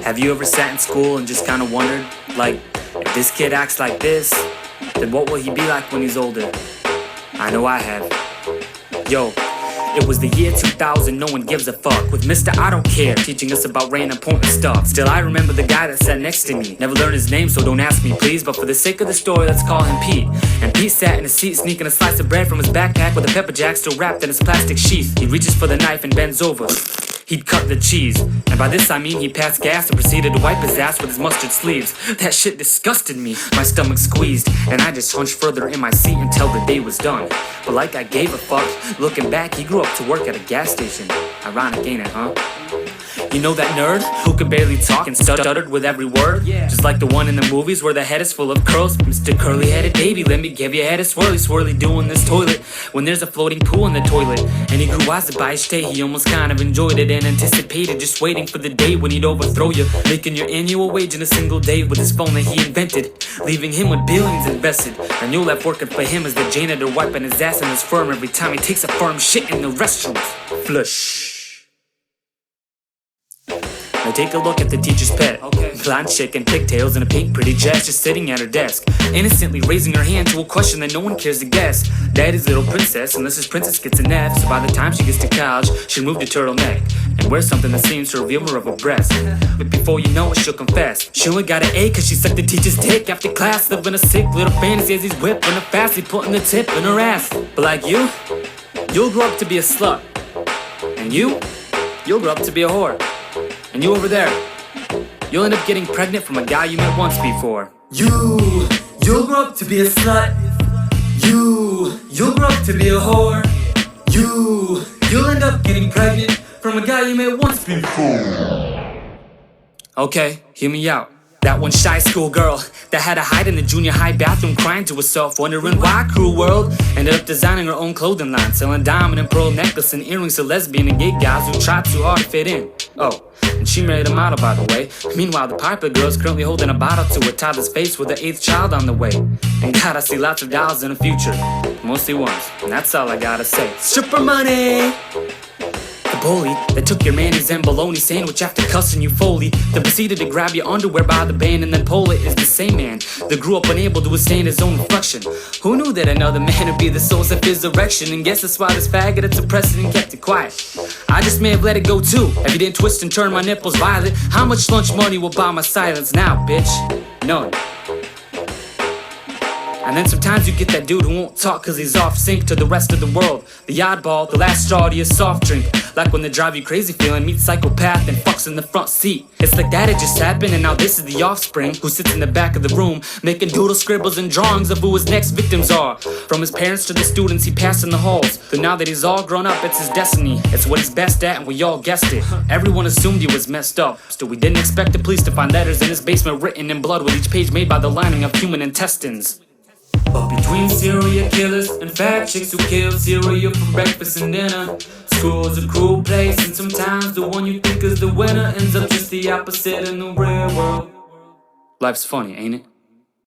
Have you ever sat in school and just kinda wondered, like, if this kid acts like this, then what will he be like when he's older? I know I have. Yo, it was the year 2000, no one gives a fuck, with Mr. I Don't Care teaching us about random important stuff. Still, I remember the guy that sat next to me. Never learned his name, so don't ask me, please. But for the sake of the story, let's call him Pete. And Pete sat in a seat, sneaking a slice of bread from his backpack with a pepper jack still wrapped in his plastic sheath. He reaches for the knife and bends over. He'd cut the cheese, and by this I mean he passed gas and proceeded to wipe his ass with his mustard sleeves. That shit disgusted me, my stomach squeezed, and I just hunched further in my seat until the day was done. But like I gave a fuck, looking back he grew up to work at a gas station. Ironic, ain't it, huh? You know that nerd who could barely talk and stuttered with every word? Just like the one in the movies where the head is full of curls. Mr. Curly-headed baby, let me give you a head of swirly doing this toilet when there's a floating pool in the toilet. And he grew wiser by each day, he almost kind of enjoyed it and anticipated, just waiting for the day when he'd overthrow you, making your annual wage in a single day with his phone that he invented, leaving him with billions invested. And you're left working for him as the janitor, wiping his ass in his firm every time he takes a firm shit in the restroom. Flush. Now take a look at the teacher's pet. Blonde chick in pigtails and a pink pretty dress, just sitting at her desk, innocently raising her hand to a question that no one cares to guess. Daddy's little princess, unless his princess gets an F, so by the time she gets to college, she'll move to turtleneck and wear something that seems to reveal more of her breast. But before you know it, she'll confess she only got an A cause she sucked the teacher's dick after class, living a sick little fantasy as he's whipping her fast, he putting the tip in her ass. But like you'll grow up to be a slut, and you'll grow up to be a whore. And you over there, you'll end up getting pregnant from a guy you met once before. You'll grow up to be a slut. You'll grow up to be a whore. You'll end up getting pregnant from a guy you met once before. Okay, hear me out. That one shy school girl that had to hide in the junior high bathroom crying to herself, wondering why cruel world, ended up designing her own clothing line, selling diamond and pearl necklace and earrings to lesbian and gay guys who tried too hard to fit in. Oh, and she married a model, by the way. Meanwhile, the popular girl's currently holding a bottle to a toddler's face with her 8th child on the way. And God, I see lots of dollars in the future, mostly ones, and that's all I gotta say. Stripper money! The bully that took your mayonnaise and bologna sandwich after cussing you fully, then proceeded to grab your underwear by the band and then pull it, is the same man that grew up unable to withstand his own reflection. Who knew that another man would be the source of his erection? And guess that's why this faggot had suppressed it and kept it quiet. I just may have let it go too, if you didn't twist and turn my nipples violet. How much lunch money will buy my silence now, bitch? None. And then sometimes you get that dude who won't talk cause he's off sync to the rest of the world. The oddball, the last straw to your soft drink. Like when the drive you crazy feeling meets psychopath and fucks in the front seat. It's like that had just happened, and now this is the offspring who sits in the back of the room making doodle scribbles and drawings of who his next victims are. From his parents to the students he passed in the halls. But now that he's all grown up, it's his destiny. It's what he's best at and we all guessed it. Everyone assumed he was messed up. Still we didn't expect the police to find letters in his basement written in blood, with each page made by the lining of human intestines. But between serial killers and fat chicks who kill cereal for breakfast and dinner, school's a cruel place, and sometimes the one you think is the winner ends up just the opposite in the real world. Life's funny, ain't it?